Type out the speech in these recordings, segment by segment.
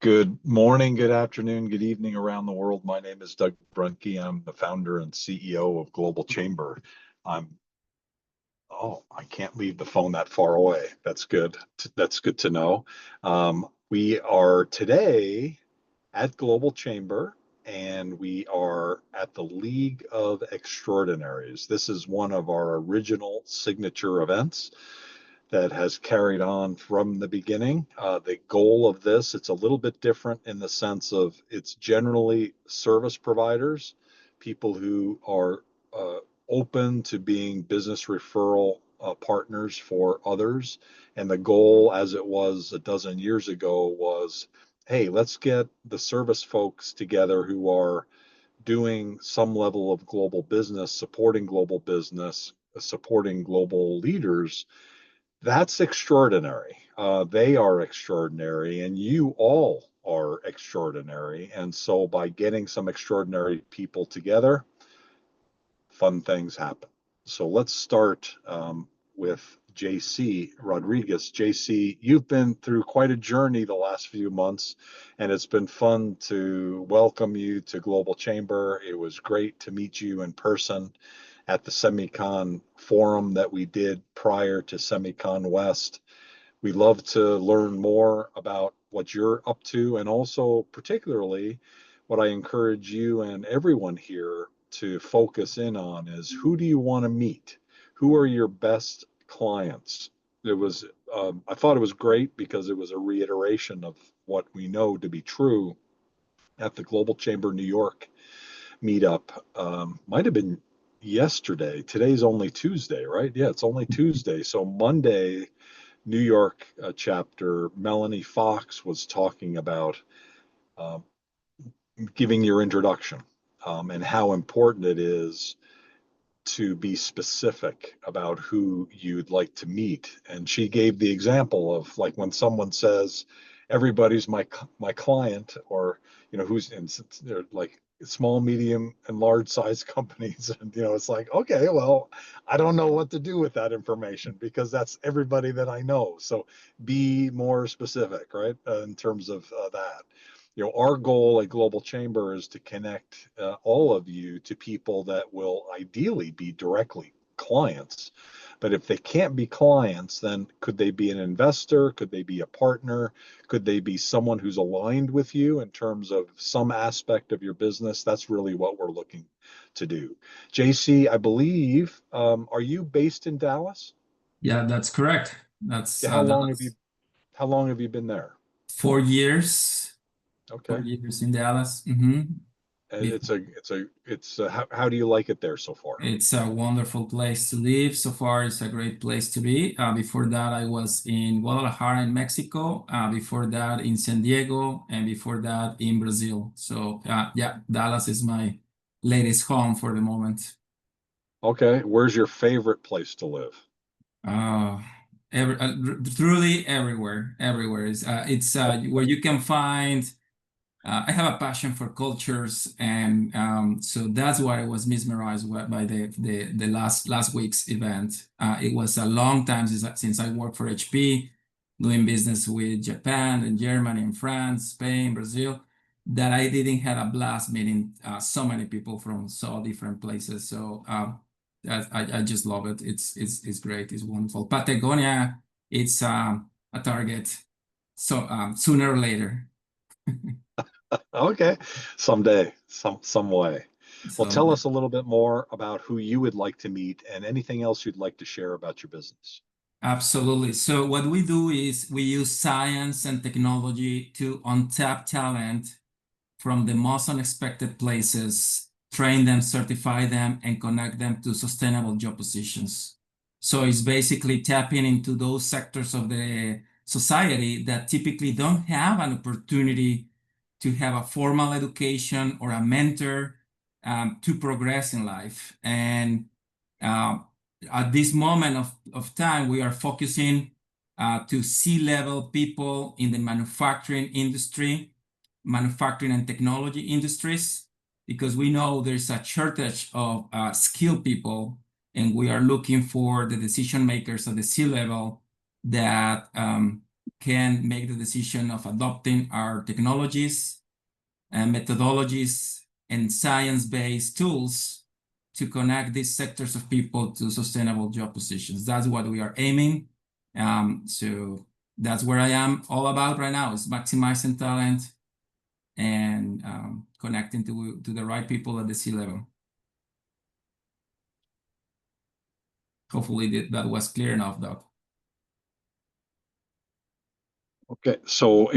Good morning, good afternoon, good evening around the world. My name is Doug Bruhnke. I'm the founder and CEO of Global Chamber. I'm, I can't leave the phone that far away. That's good. That's good to know. We are today at Global Chamber and we are at the League of Extraordinaries. This is one of our original signature events that has carried on from the beginning. The goal of this, it's a little bit different in the sense of it's generally service providers, people who are open to being business referral partners for others. And the goal, as it was a dozen years ago, was, hey, let's get the service folks together who are doing some level of global business, supporting global leaders. That's extraordinary. They are extraordinary, and you all are extraordinary. And so, by getting some extraordinary people together, fun things happen. So, let's start with JC Rodriguez. JC, you've been through quite a journey the last few months, and it's been fun to welcome you to Global Chamber. It was great to meet you in person at the Semicon forum that we did prior to Semicon West. We love to learn more about what you're up to, and also particularly what I encourage you and everyone here to focus in on is who do you want to meet? Who are your best clients? It was I thought it was great because it was a reiteration of what we know to be true at the Global Chamber New York meetup. Might have been yesterday. Today's only Tuesday, right? Yeah, it's only Tuesday. So Monday, New York chapter, Melanie Fox was talking about uh, giving your introduction and how important it is to be specific about who you'd like to meet. And she gave the example of like when someone says, "Everybody's my client," or who's in they're like small, medium, and large size companies, and it's like, okay, well, I don't know what to do with that information because that's everybody that I know. So be more specific, right? In terms of that. Our goal at Global Chamber is to connect all of you to people that will ideally be directly clients. But if they can't be clients, then could they be an investor? Could they be a partner? Could they be someone who's aligned with you in terms of some aspect of your business? That's really what we're looking to do. JC, I believe, are you based in Dallas? Yeah, that's correct. That's Yeah, how long have you Dallas. how long have you been there? 4 years, four Okay. years in Dallas. How do you like it there so far? It's a wonderful place to live. So far, it's a great place to be. Before that, I was in Guadalajara in Mexico. Before that, in San Diego, and before that, in Brazil. So yeah, Dallas is my latest home for the moment. Okay, where's your favorite place to live? Uh, Truly everywhere. Everywhere is it's where you can find. I have a passion for cultures, and so that's why I was mesmerized by the last week's event. It was a long time since I worked for HP, doing business with Japan and Germany and France, Spain, Brazil, that I didn't have a blast meeting so many people from so different places. So I just love it. It's great. It's wonderful. Patagonia, it's a target. So sooner or later. Okay, someday, some way. Well, So tell us a little bit more about who you would like to meet and anything else you'd like to share about your business. absolutely. So what we do is we use science and technology to untap talent from the most unexpected places, train them, certify them, and connect them to sustainable job positions. So it's basically tapping into those sectors of the society that typically don't have an opportunity to have a formal education or a mentor to progress in life. And uh, at this moment of time, we are focusing to C-level people in the manufacturing and technology industries, because we know there's a shortage of skilled people, and we are looking for the decision makers at the C level that can make the decision of adopting our technologies and methodologies and science-based tools to connect these sectors of people to sustainable job positions. That's what we are aiming. So that's where I am all about right now, is maximizing talent and connecting to the right people at the C-level. Hopefully that was clear enough, Doc. Okay, so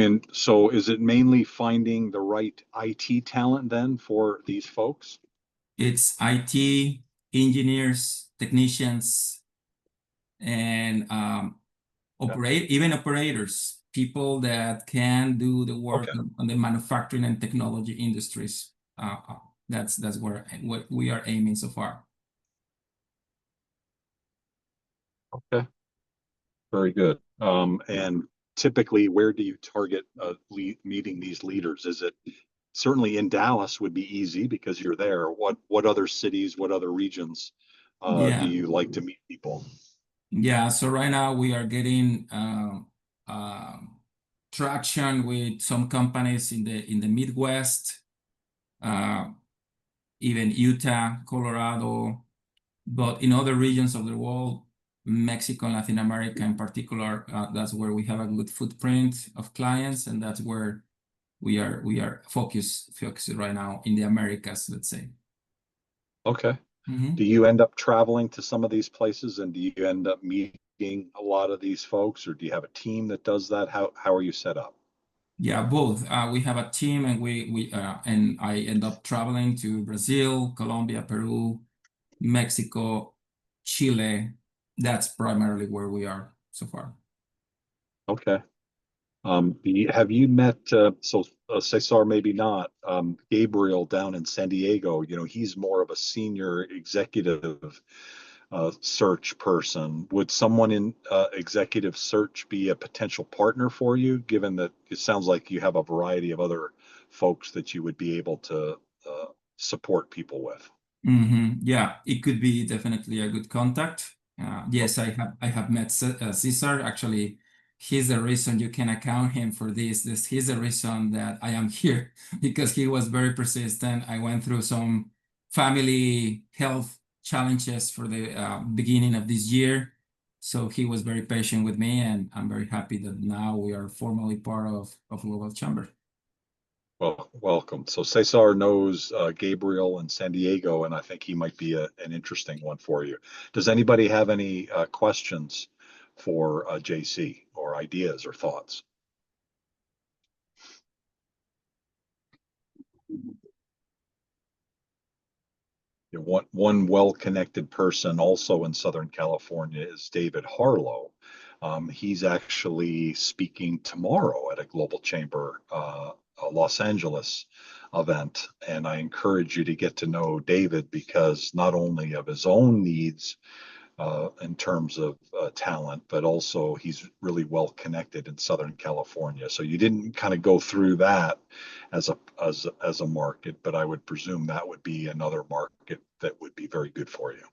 is it mainly finding the right IT talent then for these folks? It's IT, engineers, technicians, and Yeah. even operators, people that can do the work Okay. on the manufacturing and technology industries. That's where what we are aiming so far. Okay. Very good. And typically, where do you target meeting these leaders? Is it certainly in Dallas would be easy because you're there. What other cities, what other regions do Yeah, you like to meet people? yeah. So right now we are getting traction with some companies in the Midwest, uh, even Utah, Colorado, but in other regions of the world, Mexico and Latin America in particular, that's where we have a good footprint of clients, and that's where we are focused right now in the Americas, let's say. Okay. Mhm. Do you end up traveling to some of these places and do you end up meeting a lot of these folks, or do you have a team that does that? How are you set up? Yeah, both. We have a team, and and I end up traveling to Brazil, Colombia, Peru, Mexico, Chile. That's primarily where we are so far. Okay. Have you met Cesar, maybe not, Gabriel down in San Diego? You know, he's more of a senior executive search person. Would someone in executive search be a potential partner for you, given that it sounds like you have a variety of other folks that you would be able to uh, support people with? Yeah, it could be definitely a good contact. Yes, Okay. I have met Cesar. Actually, he's the reason you can account him for this. He's the reason that I am here because he was very persistent. I went through some family health challenges for the beginning of this year, so he was very patient with me, and I'm very happy that now we are formally part of Global Chamber. Well, welcome. So Cesar knows Gabriel in San Diego, and I think he might be an interesting one for you. Does anybody have any questions for JC, or ideas or thoughts? You know, one well-connected person also in Southern California is David Harlow. He's actually speaking tomorrow at a Global Chamber a Los Angeles event, and I encourage you to get to know David because not only of his own needs in terms of talent, but also he's really well connected in Southern California. So you didn't kind of go through that as a market, but I would presume that would be another market that would be very good for you.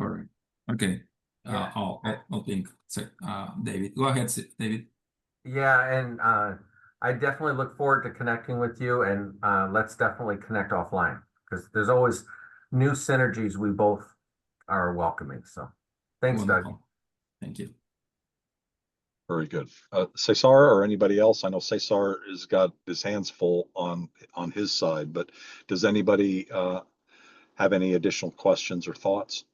All right. Okay. Yeah, I'll think. So, David, go ahead, David. yeah, and I definitely look forward to connecting with you, and let's definitely connect offline because there's always new synergies we both are welcoming. So, thanks, Doug. Wonderful. Thank you. Very good. Cesar or anybody else? I know Cesar has got his hands full on his side, but does anybody have any additional questions or thoughts?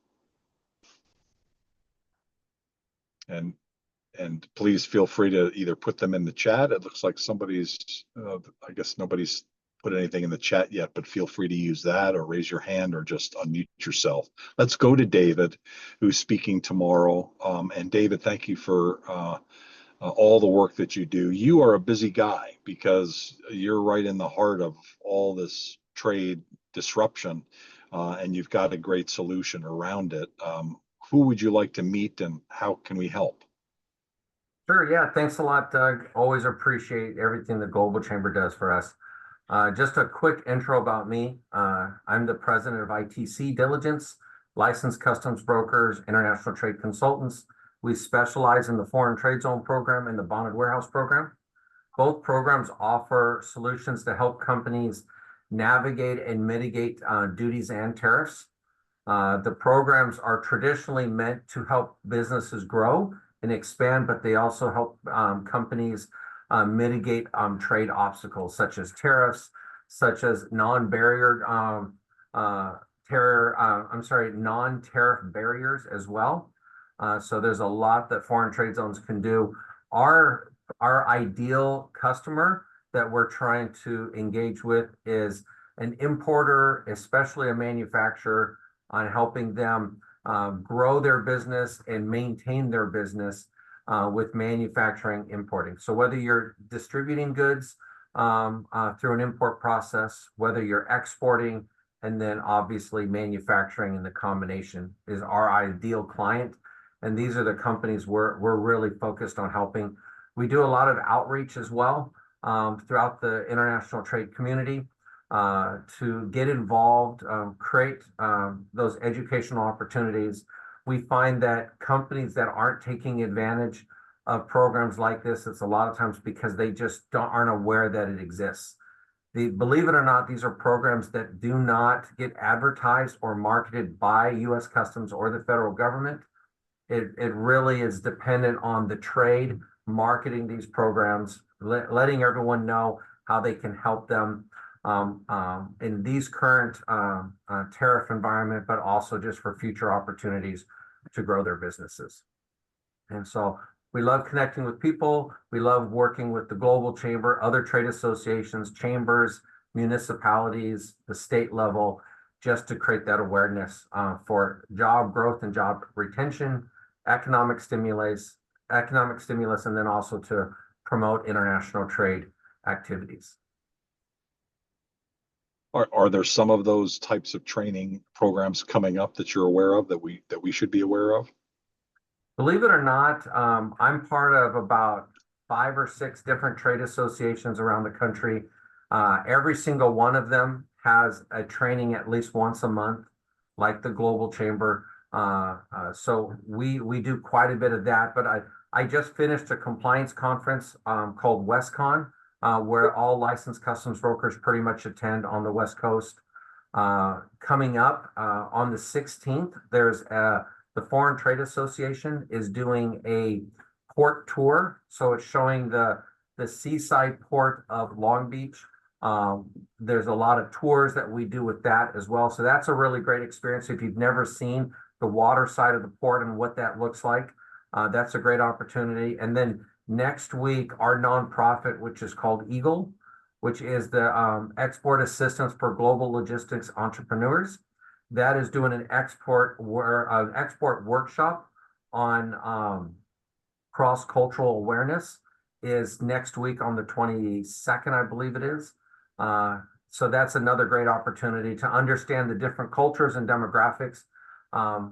And and please feel free to either put them in the chat. It looks like I guess nobody's put anything in the chat yet, but feel free to use that or raise your hand or just unmute yourself. Let's go to David, who's speaking tomorrow. And David, thank you for all the work that you do. You are a busy guy because you're right in the heart of all this trade disruption, and you've got a great solution around it. Who would you like to meet and how can we help? Sure. Yeah. Thanks a lot, Doug. Always appreciate everything the Global Chamber does for us. Just a quick intro about me. I'm the president of ITC Diligence, licensed customs brokers, international trade consultants. We specialize in the Foreign Trade Zone program and the Bonded Warehouse program. Both programs offer solutions to help companies navigate and mitigate duties and tariffs. The programs are traditionally meant to help businesses grow and expand, but they also help companies mitigate trade obstacles such as tariffs, such as non-tariff barriers as well. So there's a lot that foreign trade zones can do. Our ideal customer that we're trying to engage with is an importer, especially a manufacturer, on helping them grow their business and maintain their business with manufacturing, importing. So whether you're distributing goods through an import process, whether you're exporting, and then obviously manufacturing in the combination is our ideal client. And these are the companies we're really focused on helping. We do a lot of outreach as well throughout the international trade community to get involved, create those educational opportunities. We find that companies that aren't taking advantage of programs like this, it's a lot of times because they just aren't aware that it exists. Believe it or not, these are programs that do not get advertised or marketed by U.S. Customs or the federal government. It really is dependent on the trade marketing these programs, letting everyone know how they can help them in these current tariff environment, but also just for future opportunities to grow their businesses. And so we love connecting with people. We love working with the Global Chamber, other trade associations, chambers, municipalities, the state level, just to create that awareness for job growth and job retention, economic stimulus, and then also to promote international trade activities. Are there some of those types of training programs coming up that you're aware of that we should be aware of? Believe it or not, I'm part of about 5 or 6 different trade associations around the country. Every single one of them has a training at least once a month, like the Global Chamber. So we do quite a bit of that. But I just finished a compliance conference called WestCon, where all licensed customs brokers pretty much attend on the West Coast. Coming up on the 16th, there's the Foreign Trade Association is doing a port tour. So it's showing the seaside port of Long Beach. There's a lot of tours that we do with that as well. So that's a really great experience. If you've never seen the water side of the port and what that looks like, that's a great opportunity. And then next week, our nonprofit, which is called EAGLE, which is the Export Assistance for Global Logistics Entrepreneurs, that is doing an export workshop on cross-cultural awareness, is next week on the 22nd, I believe it is. So that's another great opportunity to understand the different cultures and demographics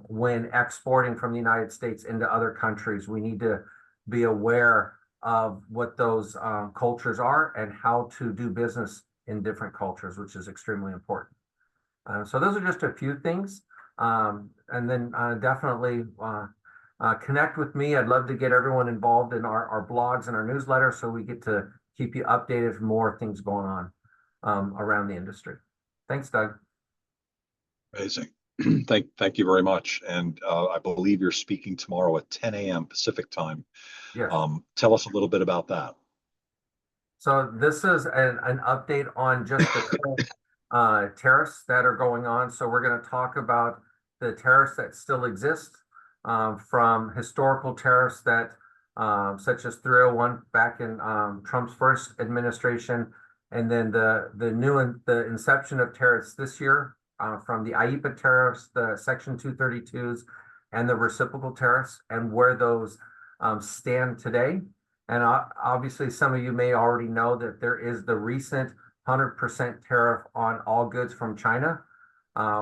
when exporting from the United States into other countries. We need to be aware of what those cultures are and how to do business in different cultures, which is extremely important. So those are just a few things. And then definitely connect with me. I'd love to get everyone involved in our blogs and our newsletter so we get to keep you updated for more things going on around the industry. Thanks, Doug. Amazing. Thank you very much. And I believe you're speaking tomorrow at 10 a.m. Pacific time. Yes. Tell us a little bit about that. So this is an update on just the current tariffs that are going on. So we're going to talk about the tariffs that still exist, from historical tariffs that such as 301 back in Trump's first administration, and then the inception of tariffs this year from the IEEPA tariffs, the Section 232s, and the reciprocal tariffs, and where those stand today. And obviously, some of you may already know that there is the recent 100% tariff on all goods from China,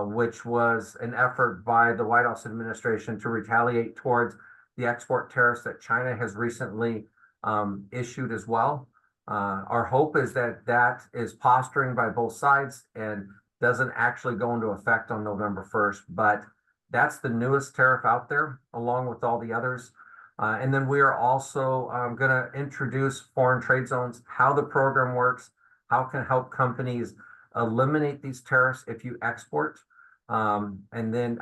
which was an effort by the White House administration to retaliate towards the export tariffs that China has recently issued as well. Our hope is that that is posturing by both sides and doesn't actually go into effect on November 1st, but that's the newest tariff out there, along with all the others. And then we are also going to introduce foreign trade zones, how the program works, how it can help companies eliminate these tariffs if you export, and then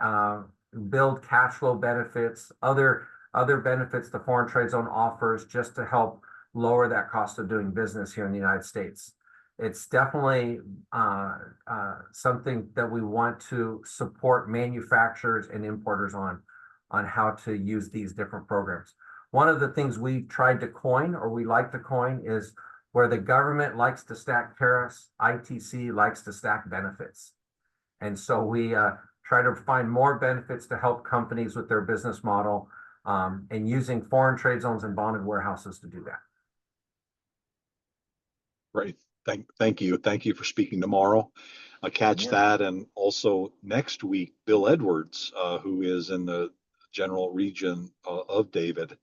build cash flow benefits, other benefits the foreign trade zone offers just to help lower that cost of doing business here in the United States. It's definitely something that we want to support manufacturers and importers on how to use these different programs. One of the things we've tried to coin, or we like to coin, is where the government likes to stack tariffs, ITC likes to stack benefits. And so we try to find more benefits to help companies with their business model, and using foreign trade zones and bonded warehouses to do that. Great. Thank you. Thank you for speaking tomorrow. I catch that. And also next week, Bill Edwards, who is in the general region of David,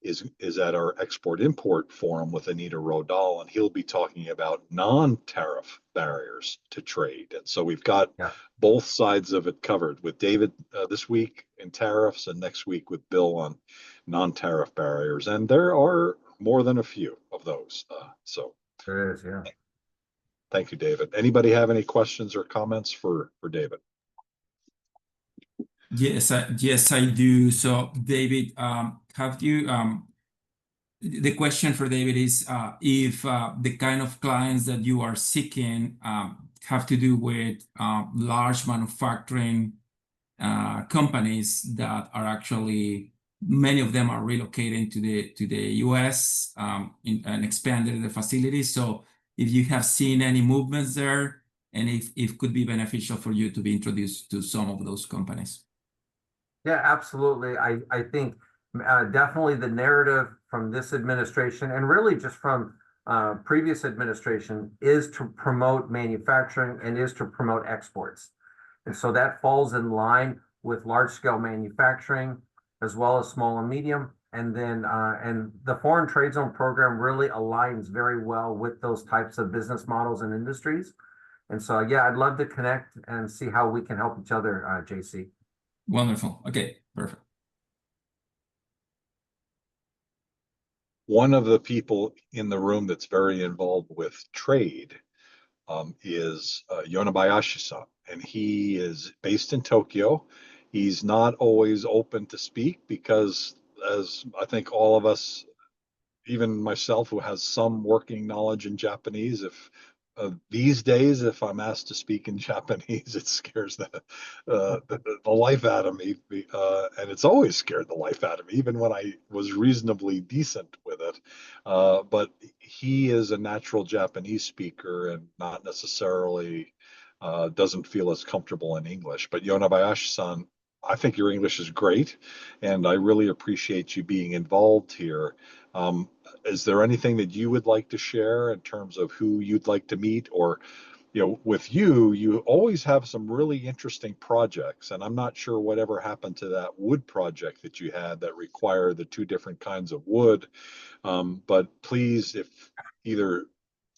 is at our Export Import Forum with Anita Rodal, and he'll be talking about non-tariff barriers to trade. And so we've got both sides of it covered with David this week in tariffs, and next week with Bill on non-tariff barriers. And there are more than a few of those. So there is, yeah. Thank you, David. Anybody have any questions or comments for David? Yes, I do. So, David, have you? The question for David is if the kind of clients that you are seeking have to do with large manufacturing companies that are actually, many of them are relocating to the US and expanding the facilities. So if you have seen any movements there, and if it could be beneficial for you to be introduced to some of those companies. Yeah, absolutely. I think definitely the narrative from this administration, and really just from previous administration, is to promote manufacturing and is to promote exports. And so that falls in line with large scale manufacturing as well as small and medium. And then and the foreign trade zone program really aligns very well with those types of business models and industries. And so, yeah, I'd love to connect and see how we can help each other, JC. Wonderful. Okay, perfect. One of the people in the room that's very involved with trade is Yonebayashi-san, and he is based in Tokyo. He's not always open to speak because, as I think all of us, even myself, who has some working knowledge in Japanese, if these days, if I'm asked to speak in Japanese, it scares the life out of me, and it's always scared the life out of me, even when I was reasonably decent with it. But he is a natural Japanese speaker and not necessarily doesn't feel as comfortable in English. But Yonebayashi-san, I think your English is great, and I really appreciate you being involved here. Is there anything that you would like to share in terms of who you'd like to meet? Or, with you always have some really interesting projects, and I'm not sure whatever happened to that wood project that you had that required the two different kinds of wood. But please, if either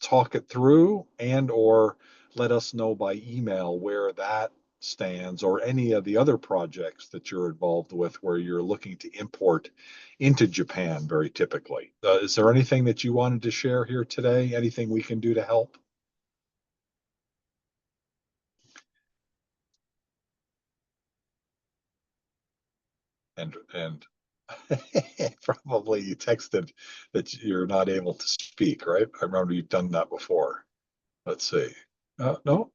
talk it through and or let us know by email where that stands, or any of the other projects that you're involved with where you're looking to import into Japan very typically. Is there anything that you wanted to share here today? Anything we can do to help? And probably you texted that you're not able to speak, right? I remember you've done that before. Let's see. No, no.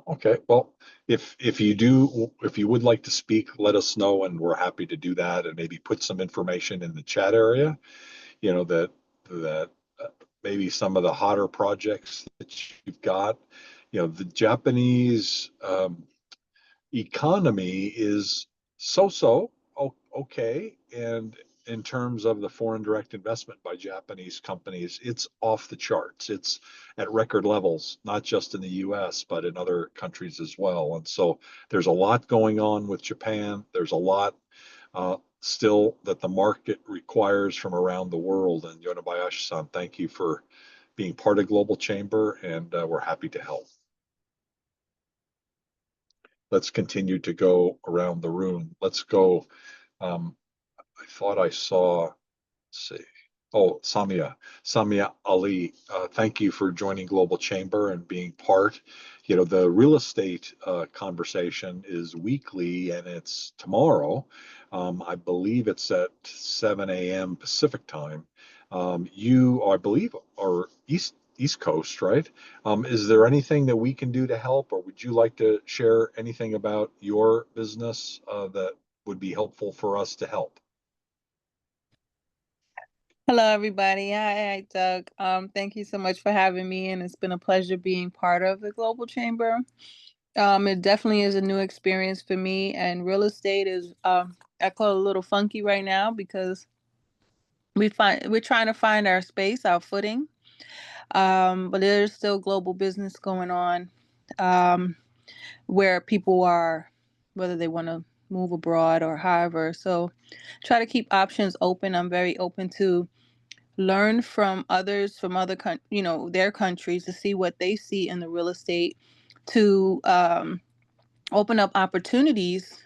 Okay. Well, if you would like to speak, let us know, and we're happy to do that, and maybe put some information in the chat area. That maybe some of the hotter projects that you've got. The Japanese economy is so okay, and in terms of the foreign direct investment by Japanese companies, it's off the charts. It's at record levels, not just in the US, but in other countries as well. And so there's a lot going on with Japan. There's a lot still that the market requires from around the world. And Yonebayashi-san, thank you for being part of Global Chamber, and we're happy to help. Let's continue to go around the room. Let's go. I thought I saw see. Oh, Samia Ali, thank you for joining Global Chamber and being part. You know, the real estate conversation is weekly and it's tomorrow. I believe it's at 7 a.m. Pacific time. You, I believe, are East Coast, right? Is there anything that we can do to help, or would you like to share anything about your business that would be helpful for us to help? Hello, everybody. Hi, Doug. Thank you so much for having me, and it's been a pleasure being part of the Global Chamber. It definitely is a new experience for me, and real estate is, I call it a little funky right now because we're trying to find our space, our footing. But there's still global business going on, um, where people are, whether they want to move abroad or however. So try to keep options open. I'm very open to learn from others from their countries to see what they see in the real estate to open up opportunities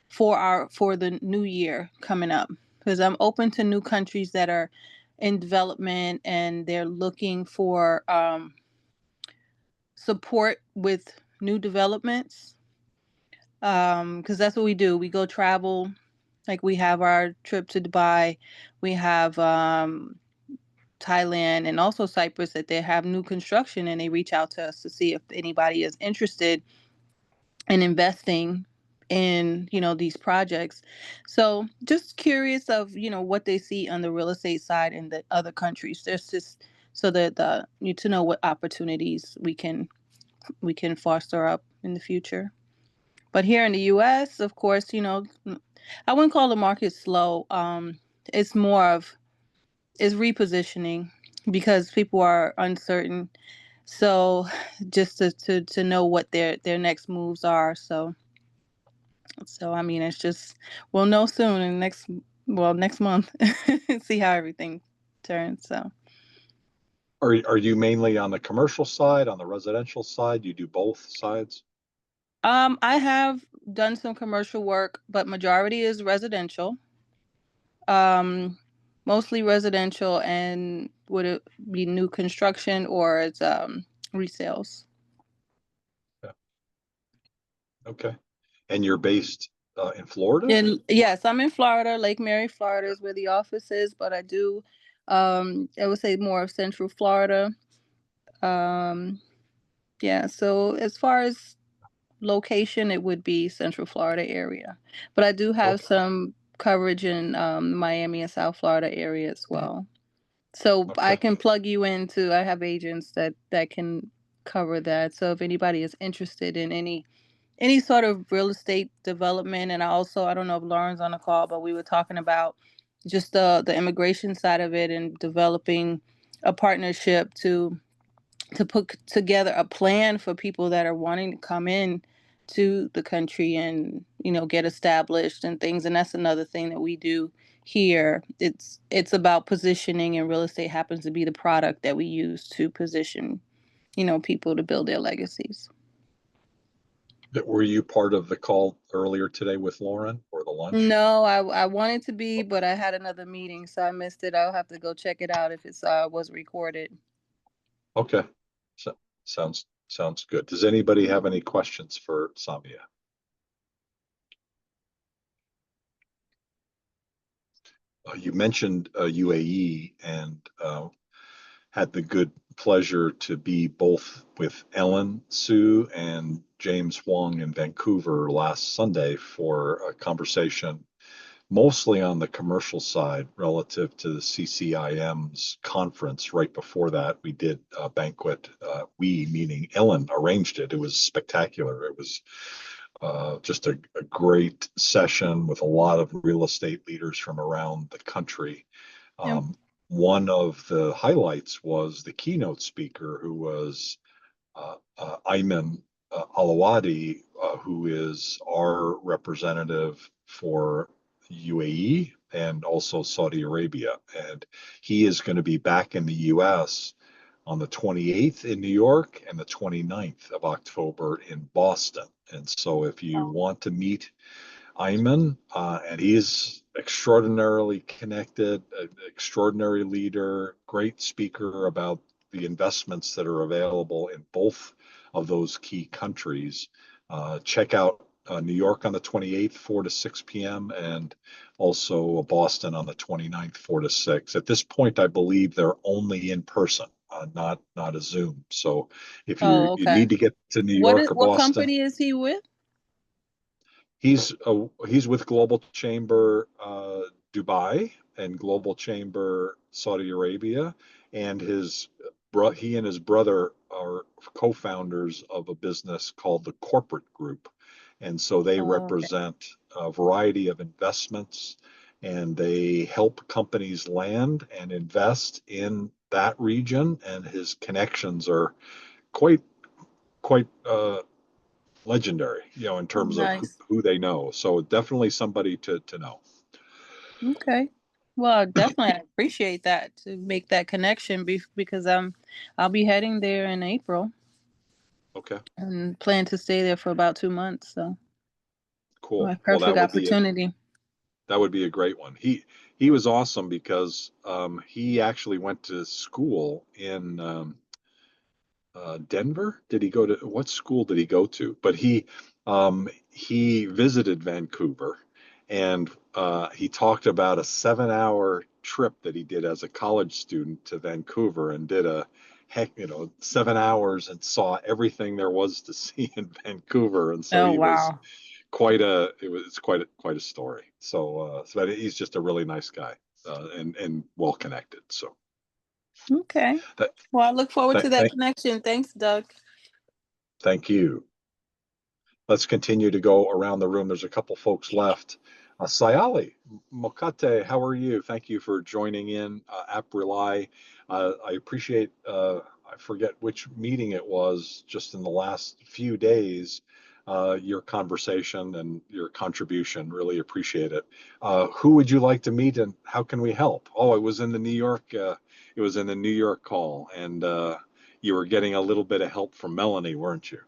for the new year coming up, because I'm open to new countries that are in development and they're looking for support with new developments, because that's what we do. We go travel, like we have our trip to Dubai, we have Thailand and also Cyprus, that they have new construction and they reach out to us to see if anybody is interested in investing in, these projects. So just curious of, what they see on the real estate side in the other countries. There's just so that you to know what opportunities we can foster up in the future. But here in the US, of course, I wouldn't call the market slow. It's more of is repositioning because people are uncertain. So just to know what their next moves are. So I mean, it's just we'll know soon in next month. See how everything turns. So Are you mainly on the commercial side, on the residential side? You do both sides? I have done some commercial work, but majority is residential. Um Mostly residential, and would it be new construction or it's resales. Yeah. Okay. And you're based in Florida? Yes, I'm in Florida. Lake Mary, Florida is where the office is, but I do, I would say more of Central Florida. Um, yeah, so as far as location, it would be Central Florida area, but I do have Okay. some coverage in Miami and South Florida area as well. So I Okay. can plug you into. I have agents that can cover that. So if anybody is interested in any sort of real estate development, and I don't know if Lauren's on the call, but we were talking about just the immigration side of it and developing a partnership to put together a plan for people that are wanting to come in to the country and get established and things. And that's another thing that we do here. It's about positioning, and real estate happens to be the product that we use to position people to build their legacies. Were you part of the call earlier today with Lauren or the lunch? No, I wanted to be, but I had another meeting, so I missed it. I'll have to go check it out if it's was recorded. Okay. So, sounds good. Does anybody have any questions for Samia? You mentioned UAE and had the good pleasure to be both with Ellen Sue and James Huang in Vancouver last Sunday for a conversation mostly on the commercial side relative to the CCIM's conference. Right before that, we did a banquet. We, meaning Ellen, arranged it. It was spectacular. It was just a great session with a lot of real estate leaders from around the country. Yep. One of the highlights was the keynote speaker, who was Ayman Alawadi, who is our representative for UAE and also Saudi Arabia. And he is going to be back in the US on the 28th in New York and the 29th of October in Boston. And so if you want to meet Eyman, and he's extraordinarily connected, an extraordinary leader, great speaker about the investments that are available in both of those key countries. Check out New York on the 28th, 4 to 6 p.m., and also Boston on the 29th, 4 to 6. At this point, I believe they're only in person, not a Zoom. So if Oh, you okay. need to get to New York or What Boston, company is he with? he's with Global Chamber Dubai and Global Chamber Saudi Arabia, and he and his brother are co-founders of a business called the Corporate Group, and so they Oh, okay. represent a variety of investments, and they help companies land and invest in that region, and his connections are quite legendary, in Oh, terms of nice. who they know. So definitely somebody to know. Okay. Well, definitely I appreciate that to make that connection because I'll be heading there in April Okay, and plan to stay there for about 2 months. So cool. a Well, perfect opportunity. that would be a great one. He was awesome because he actually went to school in Denver. Did he go to what school did he go to? But he visited Vancouver, and he talked about a 7-hour trip that he did as a college student to Vancouver, and did 7 hours and saw everything there was to see in Vancouver. And so Oh, he was wow. quite a story. So he's just a really nice guy, and well connected. So Okay. that, Well, I look forward to that thank connection. Thanks, Doug. thank you. Let's continue to go around the room. There's a couple folks left. Sayali Mokate, how are you? Thank you for joining in. App Rely. I appreciate, I forget which meeting it was just in the last few days, your conversation and your contribution. Really appreciate it. Who would you like to meet, and how can we help? Oh, it was in the New York, call, and you were getting a little bit of help from Melanie, weren't you?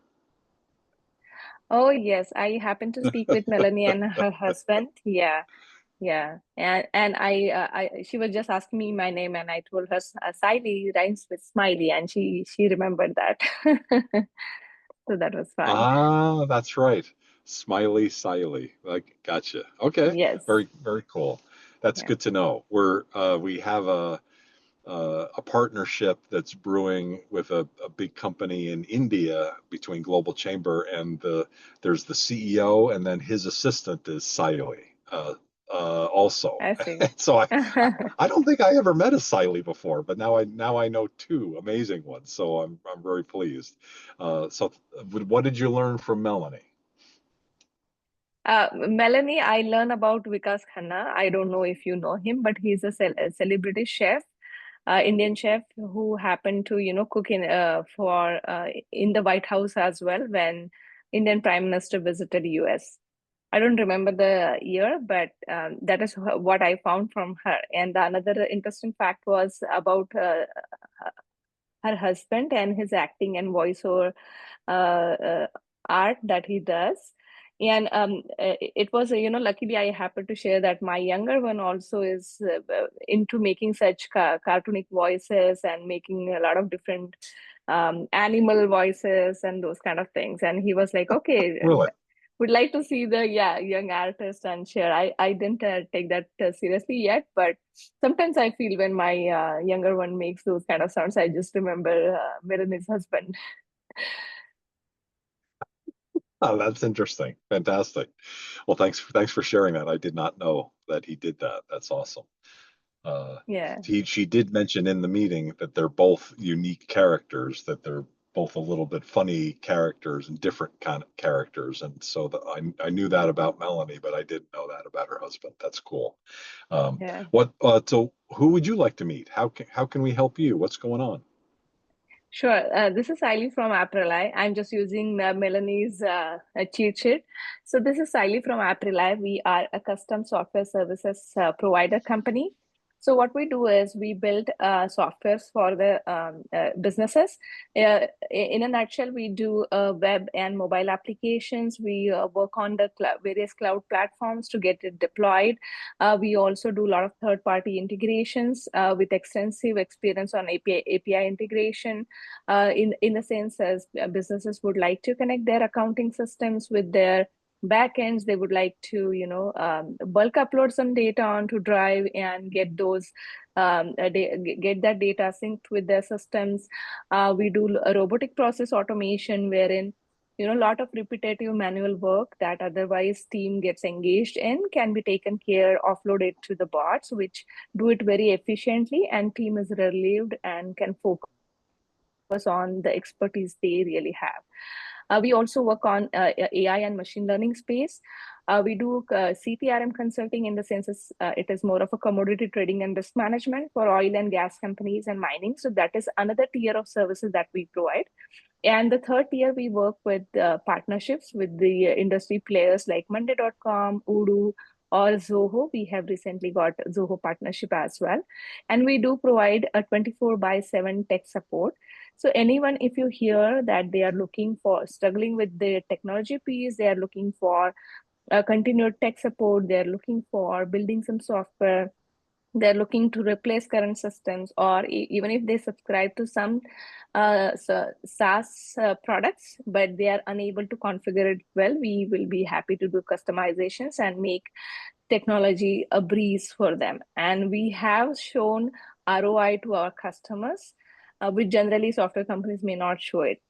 Oh, yes, I happened to speak with Melanie and her husband. Yeah, yeah. And she was just asking me my name, and I told her Siley rhymes with Smiley, and she remembered that. So that was fun. Ah, that's right. Smiley Siley. Like, gotcha. Okay. Yes. Very, very cool. That's Yeah. good to know. We have a partnership that's brewing with a big company in India between Global Chamber and there's the CEO, and then his assistant is Siley, also. I see. So I don't think I ever met a Siley before, but now I know two amazing ones. So I'm very pleased. So what did you learn from Melanie? Melanie, I learned about Vikas Khanna. I don't know if you know him, but he's a celebrity chef, Indian chef who happened to, cook in the White House as well when Indian Prime Minister visited US. I don't remember the year, but that is what I found from her. And another interesting fact was about her husband and his acting and voiceover uh, art that he does. And it was, luckily I happened to share that my younger one also is into making such cartoonic voices and making a lot of different animal voices and those kind of things. And he was like, okay, Really? would like to see the young artist and share. I didn't take that seriously yet, but sometimes I feel when my younger one makes those kind of sounds, I just remember Melanie's husband. Oh, that's interesting. Fantastic. Well, thanks for sharing that. I did not know that he did that. That's awesome. Yeah. She did mention in the meeting that they're both unique characters, that they're both a little bit funny characters and different kind of characters. And so I knew that about Melanie, but I didn't know that about her husband. That's cool. Yeah. So who would you like to meet? How can we help you? What's going on? Sure. This is Siley from Aprilai. I'm just using Melanie's cheat sheet. So this is Siley from Aprilai. We are a custom software services provider company. So what we do is we build softwares for the businesses. In a nutshell, we do web and mobile applications. We work on the various cloud platforms to get it deployed. We also do a lot of third-party integrations with extensive experience on API integration. In the sense as businesses would like to connect their accounting systems with their backends, they would like to bulk upload some data onto Drive and get those get that data synced with their systems. We do a robotic process automation wherein a lot of repetitive manual work that otherwise team gets engaged in can be taken care, offloaded to the bots, which do it very efficiently, and team is relieved and can focus on the expertise they really have. We also work on AI and machine learning space. We do CTRM consulting in the sense it is more of a commodity trading and risk management for oil and gas companies and mining. So that is another tier of services that we provide. And the third tier, we work with partnerships with the industry players like Monday.com, Odoo, or Zoho. We have recently got Zoho partnership as well. And we do provide a 24/7 tech support. So anyone, if you hear that they are struggling with the technology piece, they are looking for continued tech support, they're looking for building some software, they're looking to replace current systems, or even if they subscribe to some SaaS products, but they are unable to configure it well, we will be happy to do customizations and make technology a breeze for them. And we have shown ROI to our customers, which generally software companies may not show it.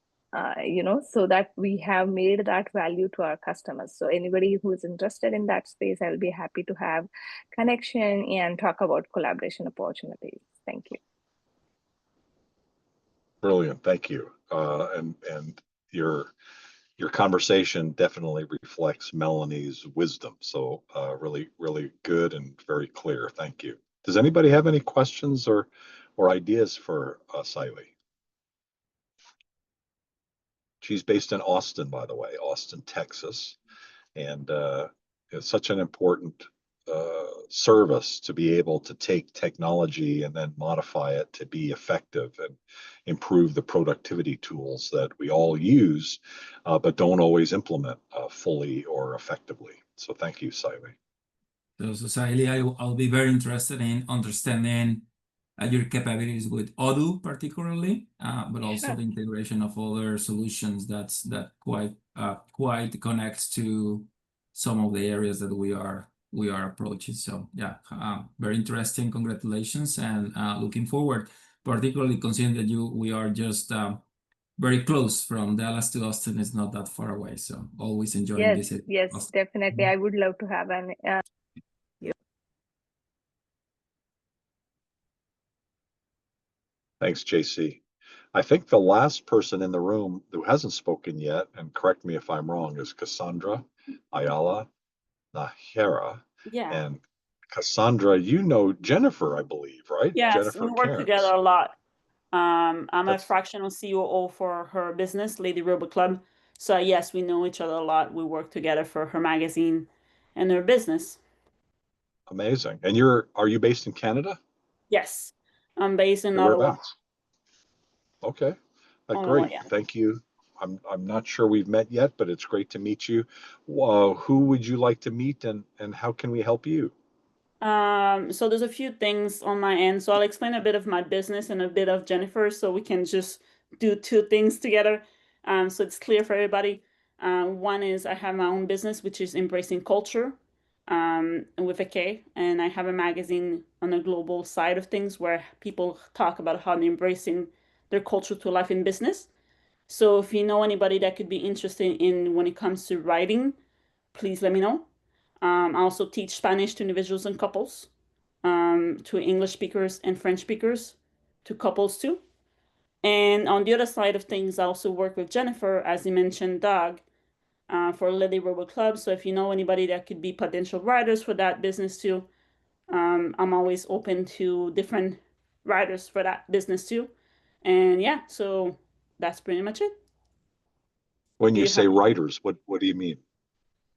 So that we have made that value to our customers. So anybody who is interested in that space, I'll be happy to have connection and talk about collaboration opportunities. Thank you. Brilliant, thank you. And your conversation definitely reflects Melanie's wisdom. So really, really good and very clear. Thank you. Does anybody have any questions or ideas for Siley? She's based in Austin, by the way, Austin, Texas. And it's such an important service to be able to take technology and then modify it to be effective and improve the productivity tools that we all use, but don't always implement fully or effectively. So thank you, Siley. So Siley, I'll be very interested in understanding your capabilities with Odoo particularly, but also Sure. the integration of other solutions that quite connects to some of the areas that we are approaching. So yeah, very interesting. Congratulations, and looking forward, particularly considering that we are just very close from Dallas to Austin. Is not that far away, so always enjoying visiting. Yes, Austin. definitely. I would love to have an Thanks, JC. I think the last person in the room who hasn't spoken yet, and correct me if I'm wrong, is Cassandra Ayala Nahera. Yeah. And Cassandra, you know Jennifer, I believe, right? Yes, Jennifer we work Cairns. together a lot. I'm That's- a fractional COO for her business, Lady Robot Club. So yes, we know each other a lot. We work together for her magazine and her business. Amazing. And are you based in Canada? Yes, I'm based in And Ottawa. whereabouts? Okay, Ottawa, great. yeah. Thank you. I'm not sure we've met yet, but it's great to meet you. Who would you like to meet, and how can we help you? So there's a few things on my end. So I'll explain a bit of my business and a bit of Jennifer, so we can just do two things together. So it's clear for everybody. One is I have my own business, which is Embracing Culture, with a K, and I have a magazine on the global side of things where people talk about how they're embracing their culture to life in business. So if you know anybody that could be interested in when it comes to writing, please let me know. I also teach Spanish to individuals and couples, to English speakers and French speakers, to couples too. And on the other side of things, I also work with Jennifer, as you mentioned, Doug, for Lady Robot Club. So if you know anybody that could be potential writers for that business too, I'm always open to different writers for that business too. And yeah, so that's pretty much it. When Do you you say have- writers, what do you mean?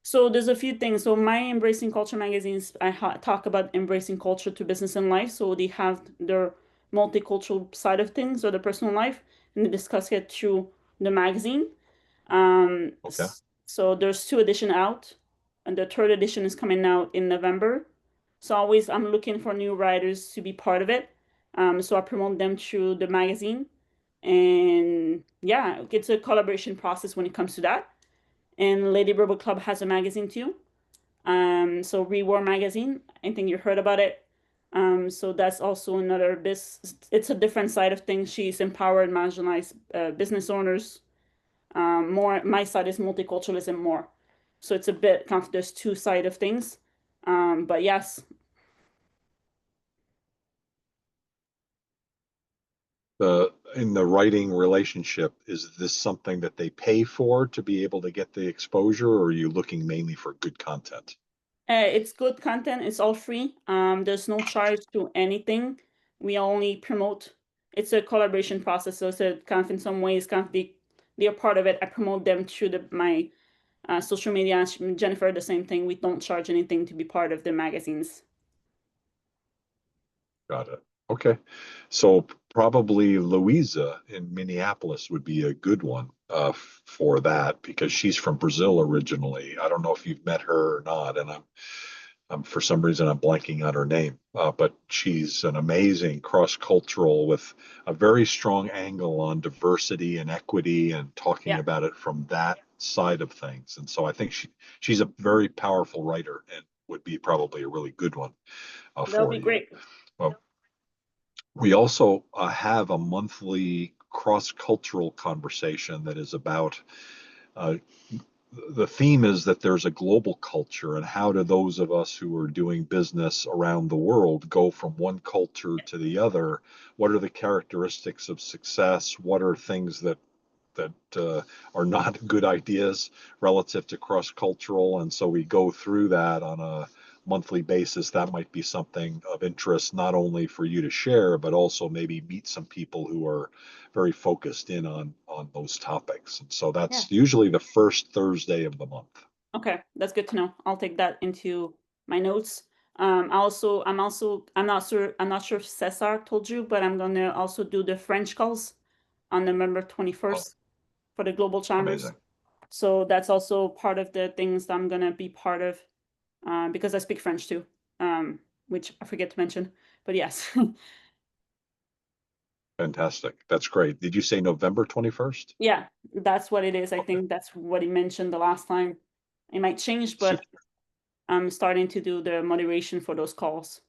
So there's a few things. So my Embracing Culture magazines, I talk about embracing culture to business and life. So they have their multicultural side of things or the personal life, and they discuss it through the magazine. Okay. So there's 2 editions out, and the 3rd edition is coming out in November. So always I'm looking for new writers to be part of it. So I promote them through the magazine, and yeah, it's a collaboration process when it comes to that. And Lady Rebel Club has a magazine too. So Rewar magazine, I think you heard about it. So that's also another it's a different side of things. She's empowered marginalized business owners. More my side is multiculturalism more. So it's a bit kind of there's 2 sides of things. But yes. In the writing relationship, is this something that they pay for to be able to get the exposure, or are you looking mainly for good content? It's good content. It's all free. There's no charge to anything. We only promote. It's a collaboration process, so it's a kind of in some ways kind of they're part of it. I promote them through my social media. Jennifer, the same thing. We don't charge anything to be part of the magazines. Got it. Okay. So probably Louisa in Minneapolis would be a good one for that, because she's from Brazil originally. I don't know if you've met her or not, and I'm for some reason I'm blanking on her name, but she's an amazing cross-cultural with a very strong angle on diversity and equity and talking Yeah. about it from that side of things. And so I think she's a very powerful writer and would be probably a really good one That'll for be you. great. Well, we also have a monthly cross-cultural conversation that is about the theme is that there's a global culture, and how do those of us who are doing business around the world go from one culture to the other? What are the characteristics of success? What are things that are not good ideas relative to cross-cultural? And so we go through that on a monthly basis. That might be something of interest, not only for you to share, but also maybe meet some people who are very focused in on those topics. And so that's usually the first Thursday of the month. Okay, that's good to know. I'll take that into my notes. I'm not sure if Cesar told you, but I'm gonna also do the French calls on November 21st for the Global Chambers. Amazing. So that's also part of the things that I'm gonna be part of, because I speak French too, which I forget to mention, but yes. Fantastic. That's great. Did you say November 21st? Yeah, that's what it is. I think that's what he mentioned the last time. It might change, but Super. I'm starting to do the moderation for those calls.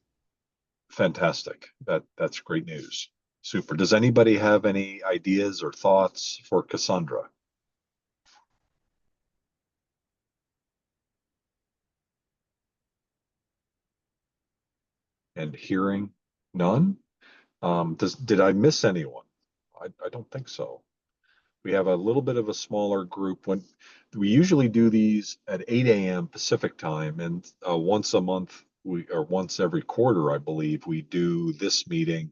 Fantastic. That's great news. Super. Does anybody have any ideas or thoughts for Cassandra? And hearing none? Did I miss anyone? I don't think so. We have a little bit of a smaller group. When we usually do these at 8 a.m. Pacific time, and once a month, or once every quarter, I believe, we do this meeting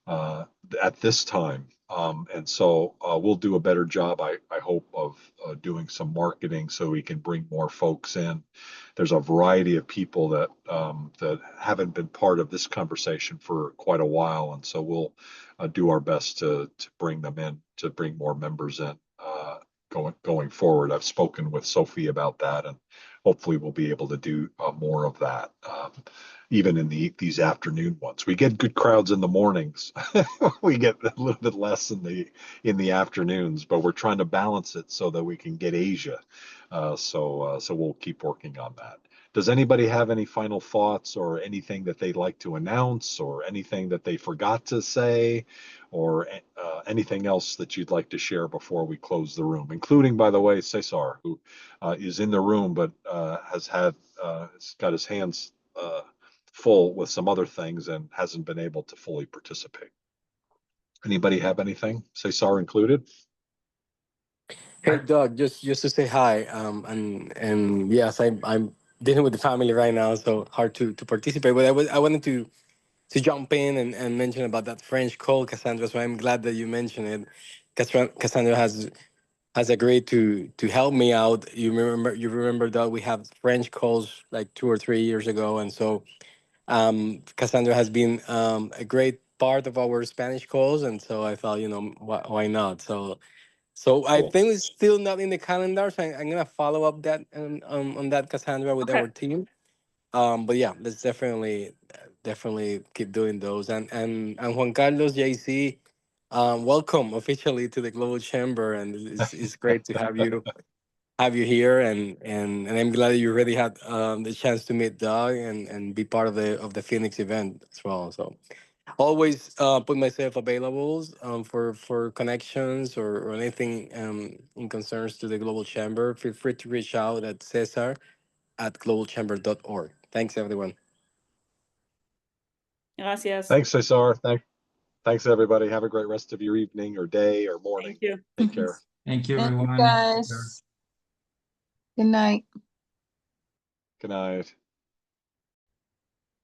at this time. And so we'll do a better job, I hope, of doing some marketing so we can bring more folks in. There's a variety of people that that haven't been part of this conversation for quite a while, and so we'll do our best to bring them in, to bring more members in going forward. I've spoken with Sophie about that, and hopefully we'll be able to do more of that. Even in these afternoon ones, we get good crowds in the mornings. We get a little bit less in the afternoons, but we're trying to balance it so that we can get Asia. So we'll keep working on that. Does anybody have any final thoughts or anything that they'd like to announce, or anything that they forgot to say, or anything else that you'd like to share before we close the room, including, by the way, Cesar, who is in the room but has got his hands full with some other things and hasn't been able to fully participate. Anybody have anything, Cesar included? Hey Doug, just to say hi. And yes, I'm dealing with the family right now, so hard to participate. But I wanted to jump in and mention about that French call, Cassandra. So I'm glad that you mentioned it. Cassandra has has agreed to help me out. You remember that we have French calls like 2 or 3 years ago, and so Cassandra has been a great part of our Spanish calls, and so I thought, why not? So I Cool. think it's still not in the calendar, so I'm gonna follow up that on that, Cassandra, with Okay. our team. But yeah, let's definitely keep doing those. And Juan Carlos, JC, welcome officially to the Global Chamber, and it's great to have you here, and I'm glad you already had the chance to meet Doug and be part of the Phoenix event as well. So always put myself available for connections or anything in concerns to the Global Chamber. Feel free to reach out at cesar@globalchamber.org. Thanks, everyone. Gracias. Thanks, Cesar. Thanks, everybody. Have a great rest of your evening or day or morning. Thank you. Take care. Thank you, Thank you, everyone. guys. Good night. Good night.